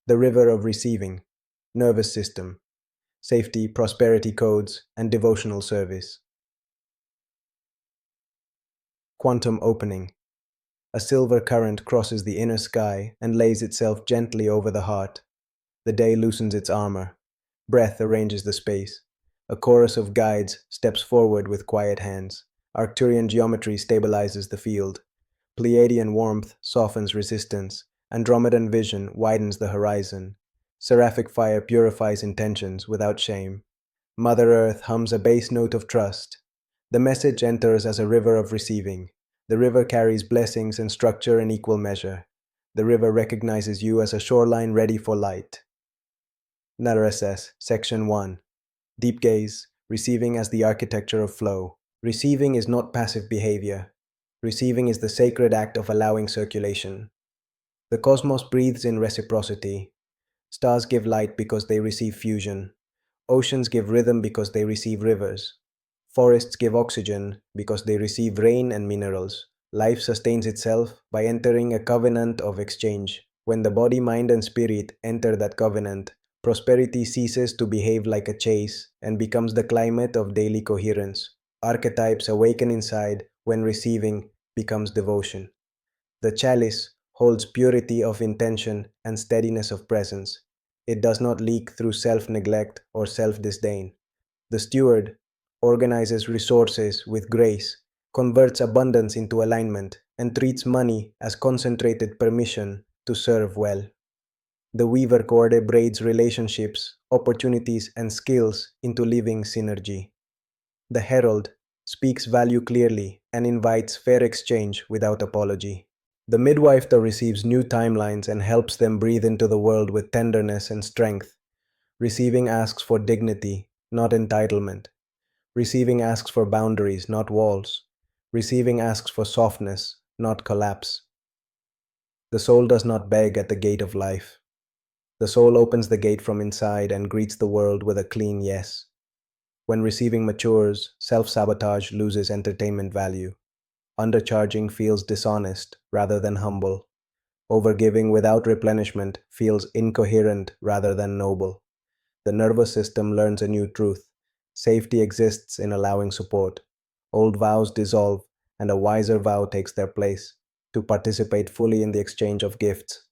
The river of receiving, nervous system, safety, prosperity codes, and devotional service. Quantum opening. A silver current crosses the inner sky and lays itself gently over the heart. The day loosens its armor. Breath arranges the space. A chorus of guides steps forward with quiet hands. Arcturian geometry stabilizes the field. Pleiadian warmth softens resistance. Andromedan vision widens the horizon. Seraphic fire purifies intentions without shame. Mother Earth hums a bass note of trust. The message enters as a river of receiving. The river carries blessings and structure in equal measure. The river recognizes you as a shoreline ready for light. Narasses, Section 1. Deep gaze, receiving as the architecture of flow. Receiving is not passive behavior. Receiving is the sacred act of allowing circulation. The cosmos breathes in reciprocity. Stars give light because they receive fusion. Oceans give rhythm because they receive rivers. Forests give oxygen because they receive rain and minerals. Life sustains itself by entering a covenant of exchange. When the body, mind, and spirit enter that covenant, prosperity ceases to behave like a chase and becomes the climate of daily coherence. Archetypes awaken inside when receiving becomes devotion. The chalice holds purity of intention and steadiness of presence. It does not leak through self-neglect or self-disdain. The steward organizes resources with grace, converts abundance into alignment, and treats money as concentrated permission to serve well. The weaver braids relationships, opportunities, and skills into living synergy. The herald speaks value clearly and invites fair exchange without apology. The midwife receives new timelines and helps them breathe into the world with tenderness and strength. Receiving asks for dignity, not entitlement. Receiving asks for boundaries, not walls. Receiving asks for softness, not collapse. The soul does not beg at the gate of life. The soul opens the gate from inside and greets the world with a clean yes. When receiving matures, self-sabotage loses entertainment value. Undercharging feels dishonest rather than humble. Overgiving without replenishment feels incoherent rather than noble. The nervous system learns a new truth. Safety exists in allowing support. Old vows dissolve, and a wiser vow takes their place, to participate fully in the exchange of gifts.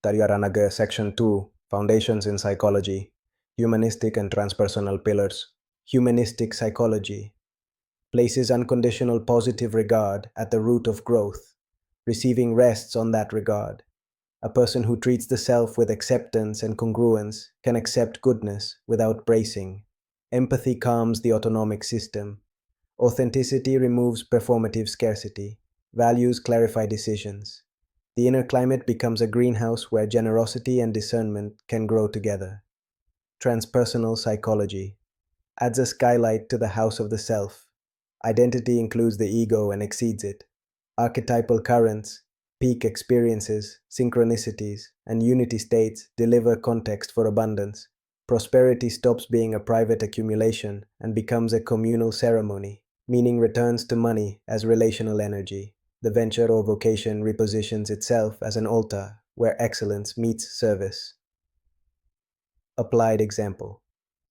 Taryaranaga Section 2, Foundations in Psychology, Humanistic and Transpersonal Pillars. Humanistic psychology places unconditional positive regard at the root of growth. Receiving rests on that regard. A person who treats the self with acceptance and congruence can accept goodness without bracing. Empathy calms the autonomic system. Authenticity removes performative scarcity. Values clarify decisions. The inner climate becomes a greenhouse where generosity and discernment can grow together. Transpersonal psychology adds a skylight to the house of the self. Identity includes the ego and exceeds it. Archetypal currents, peak experiences, synchronicities, and unity states deliver context for abundance. Prosperity stops being a private accumulation and becomes a communal ceremony. Meaning returns to money as relational energy. The venture or vocation repositions itself as an altar where excellence meets service. Applied example.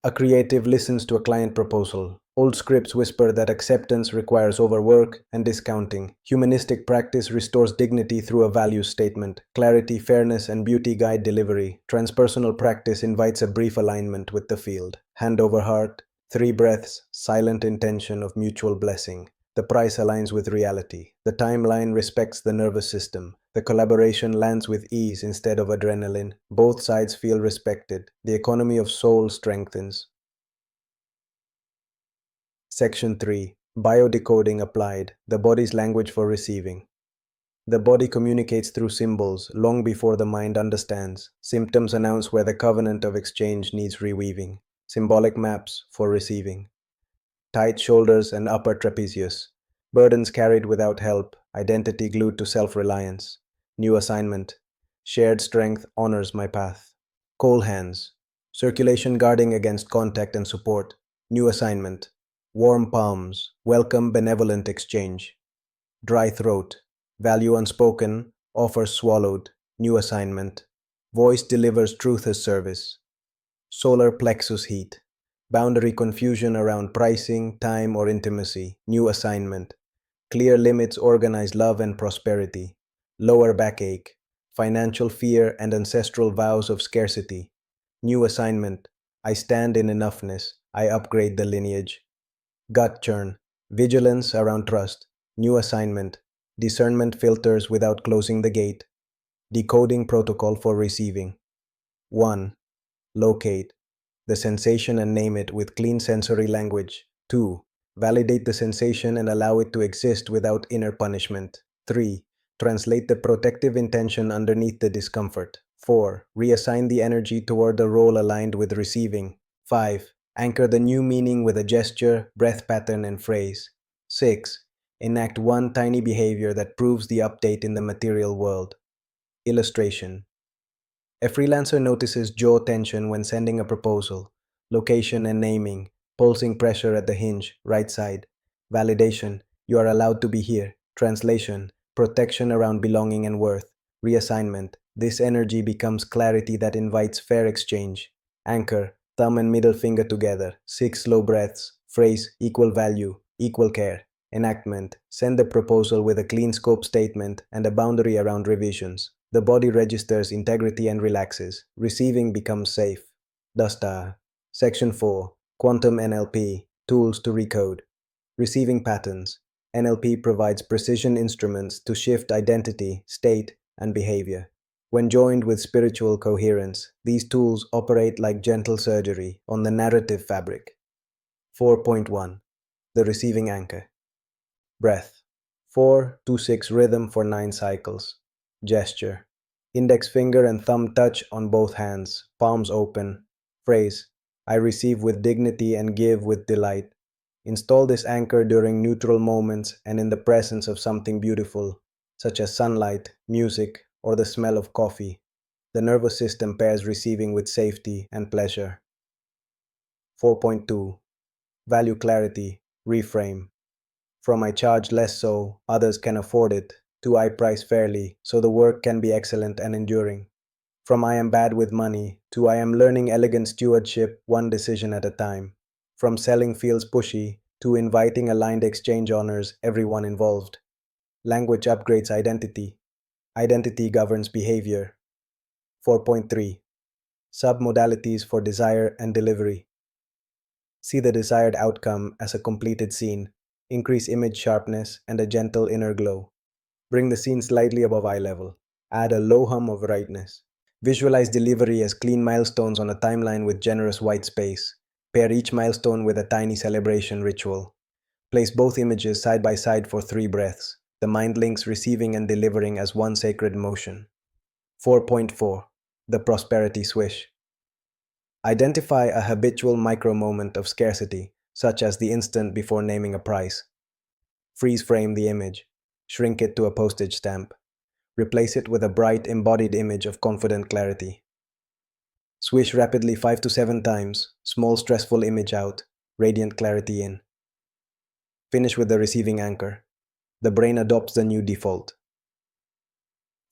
A creative listens to a client proposal. Old scripts whisper that acceptance requires overwork and discounting. Humanistic practice restores dignity through a values statement. Clarity, fairness, and beauty guide delivery. Transpersonal practice invites a brief alignment with the field. Hand over heart, 3 breaths, silent intention of mutual blessing. The price aligns with reality. The timeline respects the nervous system. The collaboration lands with ease instead of adrenaline. Both sides feel respected. The economy of soul strengthens. Section 3. Biodecoding applied. The body's language for receiving. The body communicates through symbols long before the mind understands. Symptoms announce where the covenant of exchange needs reweaving. Symbolic maps for receiving. Tight shoulders and upper trapezius. Burdens carried without help. Identity glued to self-reliance. New assignment. Shared strength honors my path. Cold hands. Circulation guarding against contact and support. New assignment. Warm palms. Welcome benevolent exchange. Dry throat. Value unspoken. Offer swallowed. New assignment. Voice delivers truth as service. Solar plexus heat. Boundary confusion around pricing, time, or intimacy. New assignment. Clear limits organize love and prosperity. Lower backache. Financial fear and ancestral vows of scarcity. New assignment. I stand in enoughness. I upgrade the lineage. Gut churn. Vigilance around trust. New assignment. Discernment filters without closing the gate. Decoding protocol for receiving. 1. Locate the sensation and name it with clean sensory language. 2. Validate the sensation and allow it to exist without inner punishment. 3. Translate the protective intention underneath the discomfort. 4. Reassign the energy toward the role aligned with receiving. 5. Anchor the new meaning with a gesture, breath pattern, and phrase. 6. Enact one tiny behavior that proves the update in the material world. Illustration. A freelancer notices jaw tension when sending a proposal. Location and naming. Pulsing pressure at the hinge, right side. Validation. You are allowed to be here. Translation. Protection around belonging and worth. Reassignment. This energy becomes clarity that invites fair exchange. Anchor. Thumb and middle finger together. 6 slow breaths. Phrase. Equal value. Equal care. Enactment. Send the proposal with a clean scope statement and a boundary around revisions. The body registers integrity and relaxes. Receiving becomes safe. Dasta. Section 4. Quantum NLP. Tools to recode. Receiving patterns. NLP provides precision instruments to shift identity, state, and behavior. When joined with spiritual coherence, these tools operate like gentle surgery on the narrative fabric. 4.1. The receiving anchor. Breath. 4-2-6 rhythm for 9 cycles. Gesture. Index finger and thumb touch on both hands, palms open. Phrase. I receive with dignity and give with delight. Install this anchor during neutral moments and in the presence of something beautiful, such as sunlight, music, or the smell of coffee. The nervous system pairs receiving with safety and pleasure. 4.2. Value clarity. Reframe. From I charge less so others can afford it, to I price fairly so the work can be excellent and enduring. From I am bad with money to I am learning elegant stewardship one decision at a time. From selling feels pushy to inviting aligned exchange honors everyone involved. Language upgrades identity. Identity governs behavior. 4.3. Submodalities for desire and delivery. See the desired outcome as a completed scene. Increase image sharpness and a gentle inner glow. Bring the scene slightly above eye level. Add a low hum of rightness. Visualize delivery as clean milestones on a timeline with generous white space. Pair each milestone with a tiny celebration ritual. Place both images side by side for 3 breaths. The mind links receiving and delivering as one sacred motion. 4.4. The prosperity swish. Identify a habitual micro moment of scarcity, such as the instant before naming a price. Freeze frame the image. Shrink it to a postage stamp. Replace it with a bright, embodied image of confident clarity. Swish rapidly 5 to 7 times, small stressful image out, radiant clarity in. Finish with the receiving anchor. The brain adopts the new default.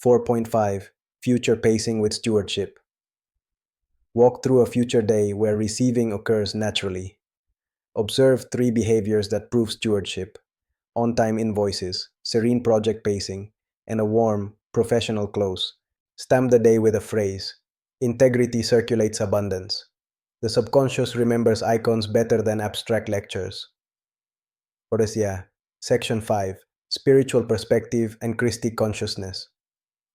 4.5. Future pacing with stewardship. Walk through a future day where receiving occurs naturally. Observe 3 behaviors that prove stewardship: on-time invoices, serene project pacing, and a warm, professional close. Stamp the day with a phrase. Integrity circulates abundance. The subconscious remembers icons better than abstract lectures. Odyssea. Section 5. Spiritual perspective and Christic consciousness.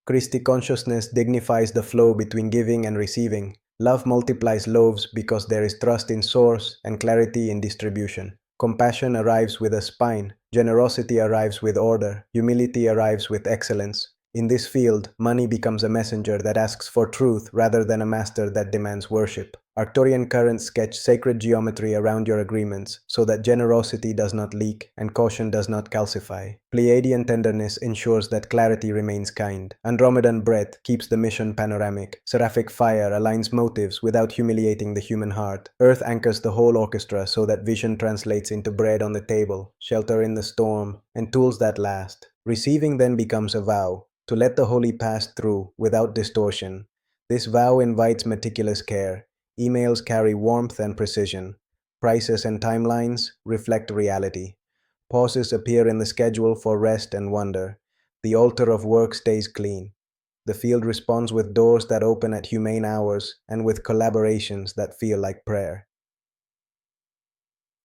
Christic consciousness dignifies the flow between giving and receiving. Love multiplies loaves because there is trust in source and clarity in distribution. Compassion arrives with a spine, generosity arrives with order, humility arrives with excellence. In this field, money becomes a messenger that asks for truth rather than a master that demands worship. Arcturian currents sketch sacred geometry around your agreements so that generosity does not leak and caution does not calcify. Pleiadian tenderness ensures that clarity remains kind. Andromedan breadth keeps the mission panoramic. Seraphic fire aligns motives without humiliating the human heart. Earth anchors the whole orchestra so that vision translates into bread on the table, shelter in the storm, and tools that last. Receiving then becomes a vow, to let the holy pass through without distortion. This vow invites meticulous care. Emails carry warmth and precision. Prices and timelines reflect reality. Pauses appear in the schedule for rest and wonder. The altar of work stays clean. The field responds with doors that open at humane hours and with collaborations that feel like prayer.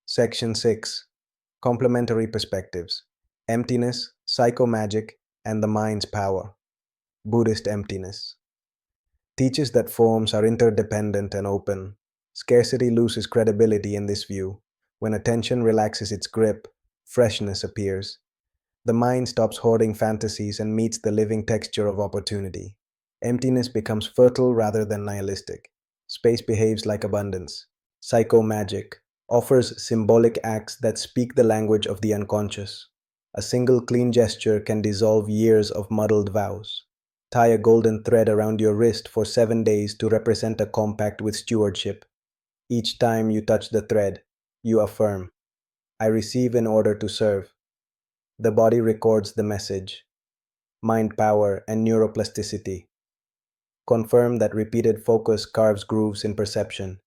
Section 6. Complementary Perspectives: Emptiness, Psychomagic, and the Mind's Power. Buddhist emptiness teaches that forms are interdependent and open. Scarcity loses credibility in this view. When attention relaxes its grip, freshness appears. The mind stops hoarding fantasies and meets the living texture of opportunity. Emptiness becomes fertile rather than nihilistic. Space behaves like abundance. Psychomagic offers symbolic acts that speak the language of the unconscious. A single clean gesture can dissolve years of muddled vows. Tie a golden thread around your wrist for 7 days to represent a compact with stewardship. Each time you touch the thread, you affirm, I receive in order to serve. The body records the message. Mind power and neuroplasticity confirm that repeated focus carves grooves in perception.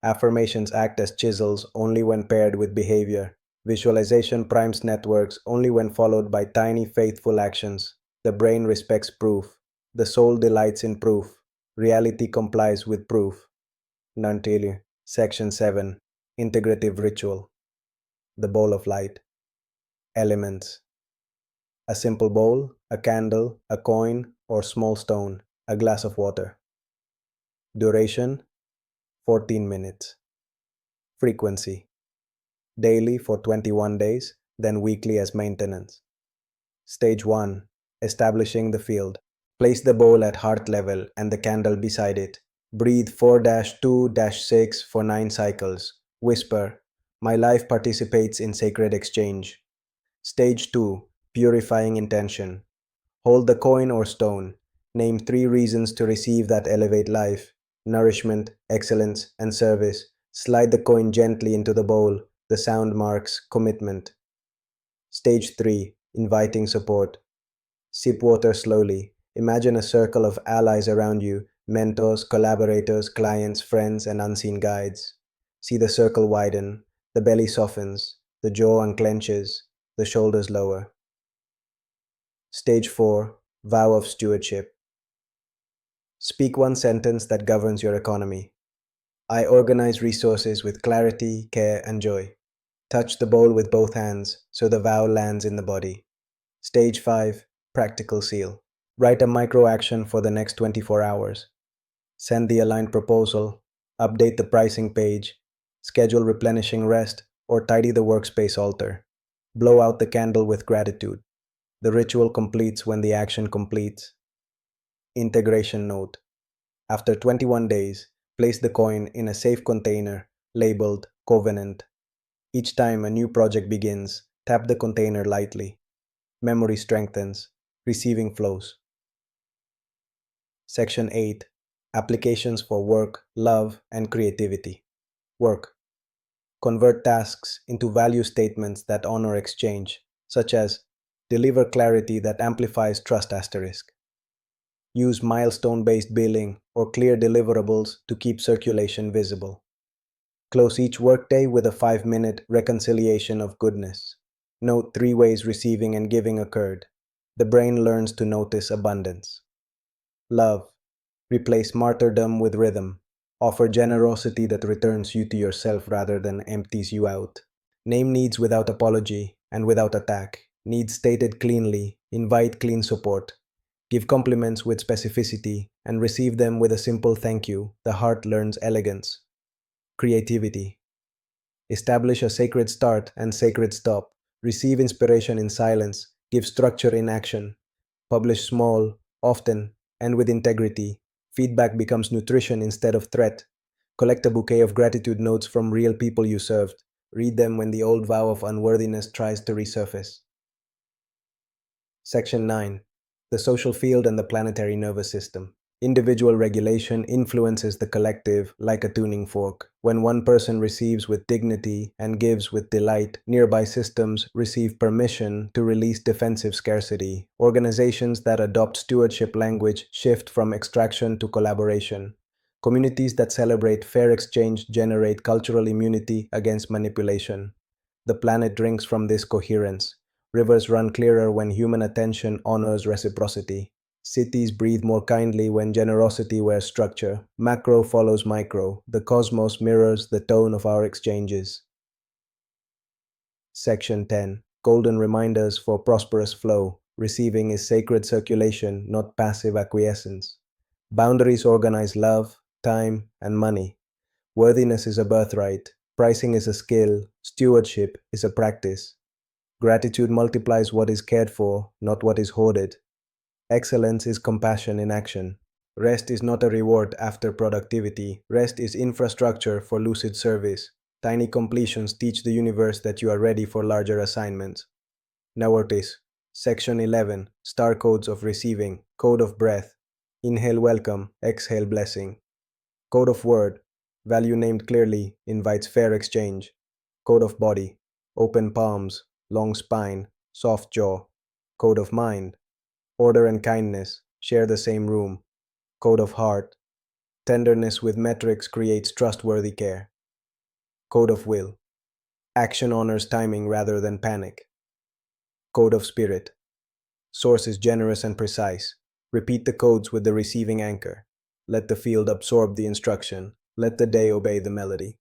Affirmations act as chisels only when paired with behavior. Visualization primes networks only when followed by tiny faithful actions. The brain respects proof. The soul delights in proof. Reality complies with proof. Nantalia. Section 7. Integrative Ritual. The Bowl of Light. Elements: a simple bowl, a candle, a coin, or small stone, a glass of water. Duration: 14 minutes. Frequency: daily for 21 days, then weekly as maintenance. Stage 1. Establishing the field. Place the bowl at heart level and the candle beside it. Breathe 4-2-6 for 9 cycles. Whisper, my life participates in sacred exchange. Stage 2. Purifying intention. Hold the coin or stone. Name 3 reasons to receive that elevate life: nourishment, excellence, and service. Slide the coin gently into the bowl. The sound marks commitment. Stage 3. Inviting support. Sip water slowly. Imagine a circle of allies around you: mentors, collaborators, clients, friends, and unseen guides. See the circle widen. The belly softens. The jaw unclenches. The shoulders lower. Stage 4. Vow of Stewardship. Speak one sentence that governs your economy. I organize resources with clarity, care, and joy. Touch the bowl with both hands so the vow lands in the body. Stage 5. Practical Seal. Write a micro action for the next 24 hours. Send the aligned proposal, update the pricing page, schedule replenishing rest, or tidy the workspace altar. Blow out the candle with gratitude. The ritual completes when the action completes. Integration note. After 21 days, place the coin in a safe container labeled Covenant. Each time a new project begins, tap the container lightly. Memory strengthens. Receiving flows. Section 8. Applications for work, love, and creativity. Work. Convert tasks into value statements that honor exchange, such as deliver clarity that amplifies trust asterisk. Use milestone-based billing or clear deliverables to keep circulation visible. Close each workday with a 5-minute reconciliation of goodness. Note 3 ways receiving and giving occurred. The brain learns to notice abundance. Love. Replace martyrdom with rhythm. Offer generosity that returns you to yourself rather than empties you out. Name needs without apology and without attack. Needs stated cleanly. Invite clean support. Give compliments with specificity and receive them with a simple thank you. The heart learns elegance. Creativity. Establish a sacred start and sacred stop. Receive inspiration in silence. Give structure in action. Publish small, often, and with integrity. Feedback becomes nutrition instead of threat. Collect a bouquet of gratitude notes from real people you served. Read them when the old vow of unworthiness tries to resurface. Section 9. The Social Field and the Planetary Nervous System. Individual regulation influences the collective like a tuning fork. When one person receives with dignity and gives with delight, nearby systems receive permission to release defensive scarcity. Organizations that adopt stewardship language shift from extraction to collaboration. Communities that celebrate fair exchange generate cultural immunity against manipulation. The planet drinks from this coherence. Rivers run clearer when human attention honors reciprocity. Cities breathe more kindly when generosity wears structure. Macro follows micro. The cosmos mirrors the tone of our exchanges. Section 10. Golden reminders for prosperous flow. Receiving is sacred circulation, not passive acquiescence. Boundaries organize love, time, and money. Worthiness is a birthright. Pricing is a skill. Stewardship is a practice. Gratitude multiplies what is cared for, not what is hoarded. Excellence is compassion in action. Rest is not a reward after productivity. Rest is infrastructure for lucid service. Tiny completions teach the universe that you are ready for larger assignments. Notice. Section 11. Star codes of receiving. Code of breath. Inhale welcome, exhale blessing. Code of word. Value named clearly invites fair exchange. Code of body. Open palms, long spine, soft jaw. Code of mind. Order and kindness share the same room. Code of heart. Tenderness with metrics creates trustworthy care. Code of will. Action honors timing rather than panic. Code of spirit. Source is generous and precise. Repeat the codes with the receiving anchor. Let the field absorb the instruction. Let the day obey the melody.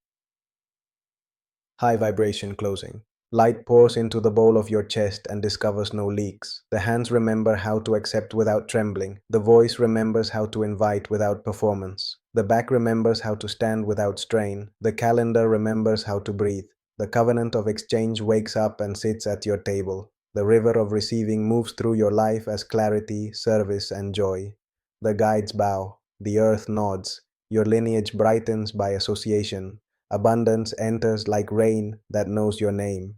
High vibration closing. Light pours into the bowl of your chest and discovers no leaks. The hands remember how to accept without trembling. The voice remembers how to invite without performance. The back remembers how to stand without strain. The calendar remembers how to breathe. The covenant of exchange wakes up and sits at your table. The river of receiving moves through your life as clarity, service, and joy. The guides bow. The earth nods. Your lineage brightens by association. Abundance enters like rain that knows your name.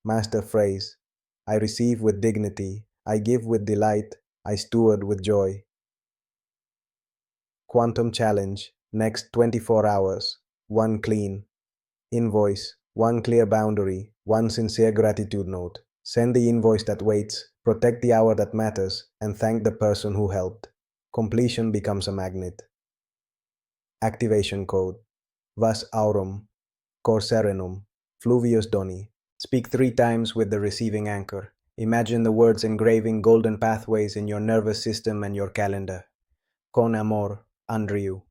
Master phrase. I receive with dignity. I give with delight. I steward with joy. Quantum challenge. Next 24 hours. One clean invoice. One clear boundary. One sincere gratitude note. Send the invoice that waits. Protect the hour that matters. And thank the person who helped. Completion becomes a magnet. Activation code. Vas aurum. Cor serenum. Fluvius doni. Speak 3 times with the receiving anchor. Imagine the words engraving golden pathways in your nervous system and your calendar. Con amor, Andrew.